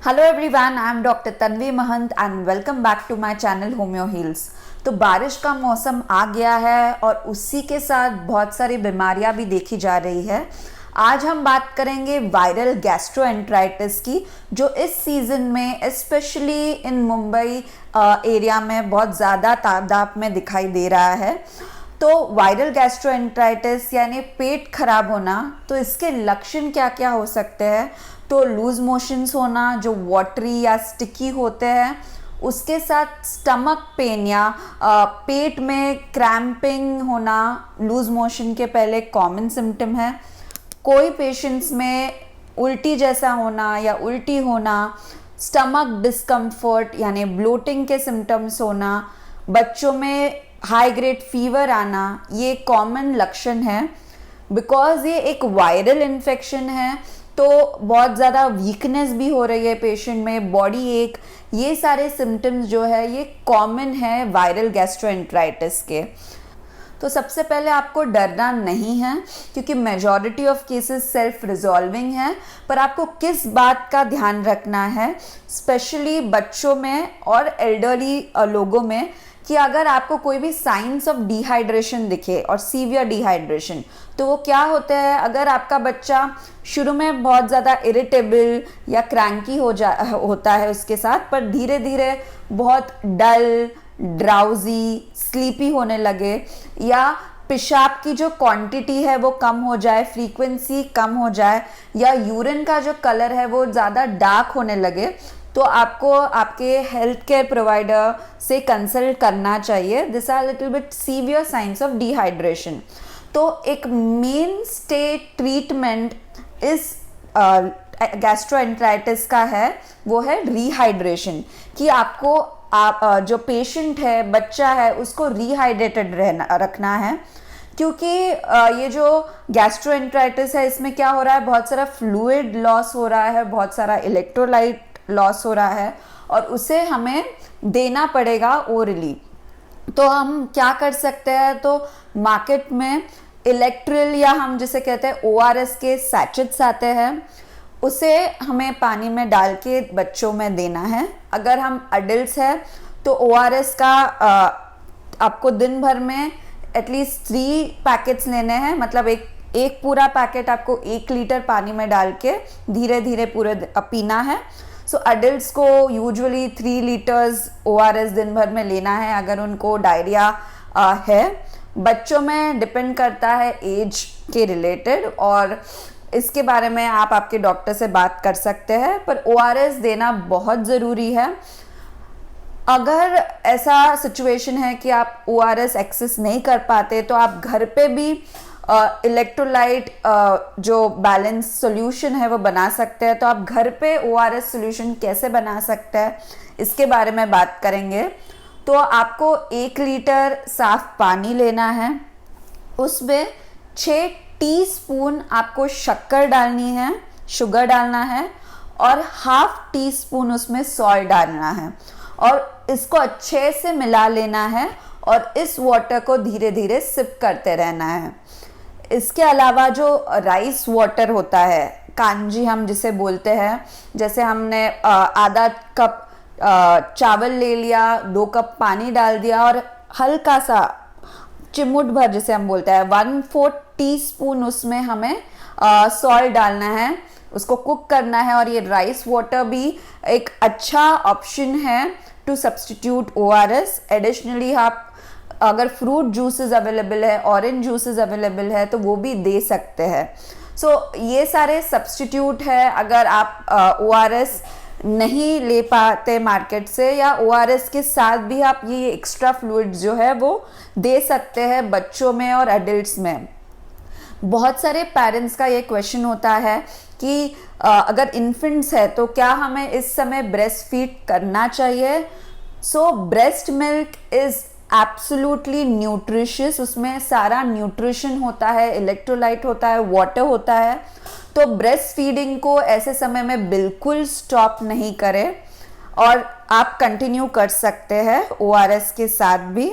Hello everyone, I am doctor Tanvi Mahant and welcome back to my channel Homeo Heals. तो बारिश का मौसम आ गया है और उसी के साथ बहुत सारी बीमारियां भी देखी जा रही है। आज हम बात करेंगे वायरल गैस्ट्रोएंटराइटिस की, जो इस सीज़न में स्पेशली इन मुंबई एरिया में बहुत ज़्यादा तादाद में दिखाई दे रहा है। तो वायरल गैस्ट्रोएंटराइटिस यानी पेट खराब होना, तो इसके लक्षण क्या क्या हो सकते हैं? तो लूज मोशंस होना जो वाटरी या स्टिकी होते हैं, उसके साथ स्टमक पेन या पेट में क्रैम्पिंग होना लूज मोशन के पहले कॉमन सिम्टम है। कोई पेशेंट्स में उल्टी जैसा होना या उल्टी होना, स्टमक डिस्कम्फर्ट यानी ब्लोटिंग के सिम्टम्स होना, बच्चों में हाई ग्रेड फीवर आना, ये कॉमन लक्षण है। बिकॉज ये एक वायरल इन्फेक्शन है तो बहुत ज़्यादा वीकनेस भी हो रही है पेशेंट में, बॉडी एक, ये सारे सिम्टम्स जो है ये कॉमन है वायरल गैस्ट्रोएंटराइटिस के। तो सबसे पहले आपको डरना नहीं है क्योंकि majority of cases self resolving है, पर आपको किस बात का ध्यान रखना है स्पेशली बच्चों में और एल्डरली लोगों में, कि अगर आपको कोई भी साइंस ऑफ डिहाइड्रेशन दिखे और सीवियर डिहाइड्रेशन, तो वो क्या होता है, अगर आपका बच्चा शुरू में बहुत ज़्यादा इरिटेबल या क्रैंकी होता है उसके साथ, पर धीरे धीरे बहुत डल, ड्राउजी, स्लीपी होने लगे, या पेशाब की जो क्वांटिटी है वो कम हो जाए, फ्रीक्वेंसी कम हो जाए, या यूरिन का जो कलर है वो ज़्यादा डार्क होने लगे, तो आपको आपके हेल्थ केयर प्रोवाइडर से कंसल्ट करना चाहिए। This are little bit severe signs of dehydration. तो एक मेन स्टे ट्रीटमेंट इस गैस्ट्रोएंटराइटिस का है, वो है रिहाइड्रेशन, कि आपको जो पेशेंट है, बच्चा है, उसको रिहाइड्रेटेड रखना है। क्योंकि ये जो गैस्ट्रोएंटराइटिस है इसमें क्या हो रहा है, बहुत सारा फ्लूइड लॉस हो रहा है, बहुत सारा इलेक्ट्रोलाइट लॉस हो रहा है और उसे हमें देना पड़ेगा ओरली। तो हम क्या कर सकते हैं, तो मार्केट में इलेक्ट्रिल या हम जिसे कहते हैं ORS के सैचेट्स आते हैं, उसे हमें पानी में डाल के बच्चों में देना है। अगर हम अडल्ट्स हैं तो ORS का आपको दिन भर में एटलीस्ट 3 पैकेट्स लेने हैं, मतलब एक पूरा पैकेट आपको 1 लीटर पानी में डाल के धीरे धीरे पूरे पीना है। सो अडल्ट्स को यूजुअली 3 लीटर्स ORS दिन भर में लेना है अगर उनको डायरिया है। बच्चों में डिपेंड करता है एज के रिलेटेड, और इसके बारे में आप आपके डॉक्टर से बात कर सकते हैं, पर ORS देना बहुत ज़रूरी है। अगर ऐसा सिचुएशन है कि आप ORS एक्सेस नहीं कर पाते तो आप घर पे भी इलेक्ट्रोलाइट जो बैलेंस सॉल्यूशन है वो बना सकते हैं। तो आप घर पे ORS सॉल्यूशन कैसे बना सकते हैं इसके बारे में बात करेंगे। तो आपको 1 लीटर साफ पानी लेना है, उसमें 6 टीस्पून आपको शक्कर डालनी है, शुगर डालना है, और ½ टीस्पून उसमें सॉल्ट डालना है, और इसको अच्छे से मिला लेना है और इस वाटर को धीरे धीरे सिप करते रहना है। इसके अलावा जो राइस वाटर होता है, कांजी हम जिसे बोलते हैं, जैसे हमने आधा कप चावल ले लिया, 2 कप पानी डाल दिया और हल्का सा चिमुट भर जिसे हम बोलते हैं 1/4 टीस्पून उसमें हमें सॉल्ट डालना है, उसको कुक करना है। और ये राइस वाटर भी एक अच्छा ऑप्शन है टू सब्सटीट्यूट ORS। एडिशनली आप अगर फ्रूट जूसेस अवेलेबल है, ऑरेंज जूसेस अवेलेबल है, तो वो भी दे सकते हैं। सो ये सारे सब्सटीट्यूट है अगर आप ORS नहीं ले पाते मार्केट से, या ORS के साथ भी आप ये एक्स्ट्रा फ्लूइड्स जो है वो दे सकते हैं बच्चों में और एडल्ट्स में। बहुत सारे पेरेंट्स का ये क्वेश्चन होता है कि अगर इन्फेंट्स है तो क्या हमें इस समय ब्रेस्ट फीड करना चाहिए। सो breast milk is absolutely nutritious, उसमें सारा न्यूट्रिशन होता है, इलेक्ट्रोलाइट होता है, वाटर होता है। तो ब्रेस्ट फीडिंग को ऐसे समय में बिल्कुल स्टॉप नहीं करें और आप कंटिन्यू कर सकते हैं ORS के साथ भी।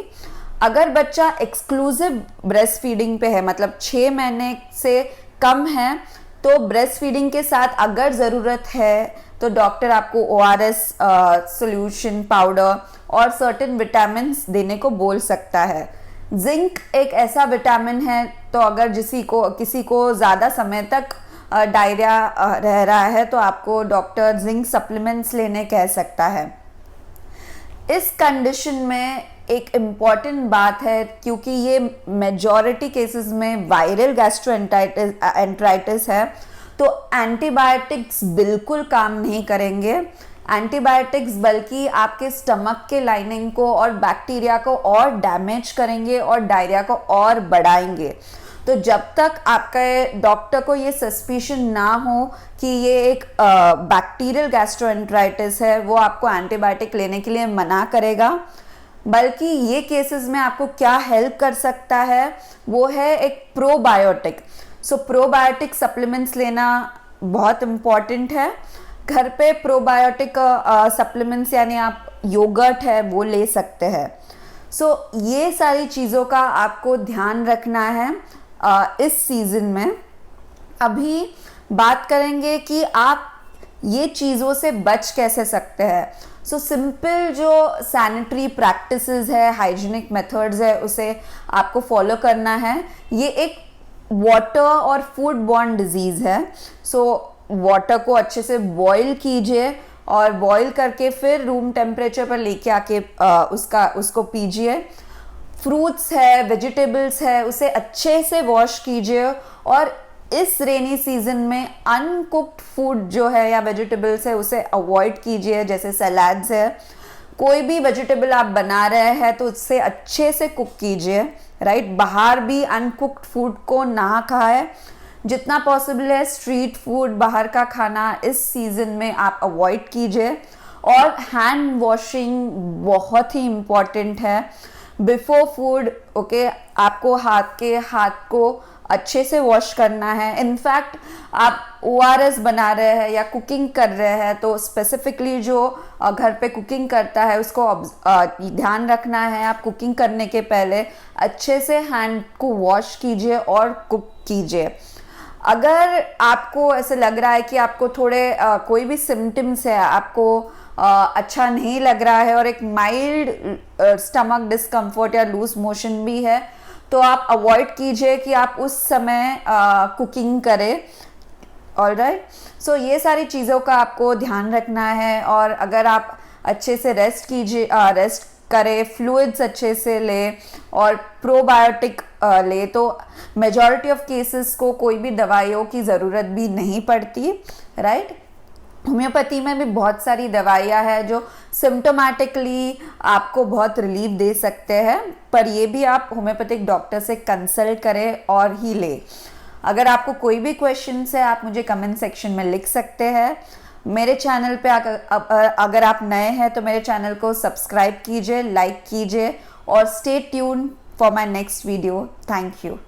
अगर बच्चा एक्सक्लूसिव ब्रेस्ट फीडिंग पे है, मतलब 6 महीने से कम है, तो ब्रेस्ट फीडिंग के साथ अगर ज़रूरत है तो डॉक्टर आपको ORS सॉल्यूशन पाउडर और सर्टेन विटामिन्स देने को बोल सकता है। जिंक एक ऐसा विटामिन है, तो अगर किसी को ज़्यादा समय तक डायरिया रह रहा है तो आपको डॉक्टर जिंक सप्लीमेंट्स लेने कह सकता है। इस कंडीशन में एक इम्पॉर्टेंट बात है, क्योंकि ये मेजॉरिटी केसेस में वायरल गैस्ट्रोएंटराइटिस है, तो एंटीबायोटिक्स बिल्कुल काम नहीं करेंगे। एंटीबायोटिक्स बल्कि आपके स्टमक के लाइनिंग को और बैक्टीरिया को और डैमेज करेंगे और डायरिया को और बढ़ाएंगे। तो जब तक आपके डॉक्टर को ये सस्पिशन ना हो कि ये एक बैक्टीरियल गैस्ट्रोएंटराइटिस है, वो आपको एंटीबायोटिक लेने के लिए मना करेगा। बल्कि ये केसेस में आपको क्या हेल्प कर सकता है वो है एक प्रोबायोटिक। सो प्रोबायोटिक सप्लीमेंट्स लेना बहुत इम्पॉर्टेंट है। घर पे प्रोबायोटिक सप्लीमेंट्स यानी आप योगर्ट है वो ले सकते हैं। सो ये सारी चीज़ों का आपको ध्यान रखना है इस सीज़न में। अभी बात करेंगे कि आप ये चीज़ों से बच कैसे सकते हैं। सो सिंपल जो सैनिटरी प्रैक्टिसेस है, हाइजीनिक मेथड्स है, उसे आपको फॉलो करना है। ये एक वाटर और फूड बॉर्न डिजीज़ है। सो वाटर को अच्छे से बॉईल कीजिए और बॉईल करके फिर रूम टेम्परेचर पर लेके आके उसको पीजिए। फ्रूट्स है, वेजिटेबल्स है, उसे अच्छे से वॉश कीजिए। और इस रेनी सीजन में अनकुक्ड फूड जो है या वेजिटेबल्स है उसे अवॉइड कीजिए, जैसे सलाड्स है। कोई भी वेजिटेबल आप बना रहे हैं तो उससे अच्छे से कुक कीजिए, राइट। बाहर भी अनकुक्ड फूड को ना खाएं। जितना पॉसिबल है स्ट्रीट फूड, बाहर का खाना इस सीज़न में आप अवॉइड कीजिए। और हैंड वॉशिंग बहुत ही इम्पॉर्टेंट है बिफोर फूड। ओके, आपको हाथ को अच्छे से वॉश करना है। इनफैक्ट आप ORS बना रहे हैं या कुकिंग कर रहे हैं तो स्पेसिफिकली जो घर पे कुकिंग करता है उसको ध्यान रखना है। आप कुकिंग करने के पहले अच्छे से हैंड को वॉश कीजिए और कुक कीजिए। अगर आपको ऐसे लग रहा है कि आपको थोड़े कोई भी सिम्टम्स है, आपको अच्छा नहीं लग रहा है और एक माइल्ड स्टमक डिस्कम्फर्ट या लूज मोशन भी है, तो आप अवॉइड कीजिए कि आप उस समय कुकिंग करें। ऑलराइट, सो ये सारी चीज़ों का आपको ध्यान रखना है। और अगर आप अच्छे से रेस्ट करें, फ्लूइड्स अच्छे से ले और प्रोबायोटिक ले, तो मेजॉरिटी ऑफ केसेस को कोई भी दवाइयों की ज़रूरत भी नहीं पड़ती, राइट। होम्योपैथी में भी बहुत सारी दवाइयाँ हैं जो सिम्टोमेटिकली आपको बहुत रिलीफ दे सकते हैं, पर ये भी आप होम्योपैथिक डॉक्टर से कंसल्ट करें और ही ले। अगर आपको कोई भी क्वेश्चंस है आप मुझे कमेंट सेक्शन में लिख सकते हैं। मेरे चैनल पे अगर आप नए हैं तो मेरे चैनल को सब्सक्राइब कीजिए, लाइक कीजिए और stay tune for my next video. Thank you.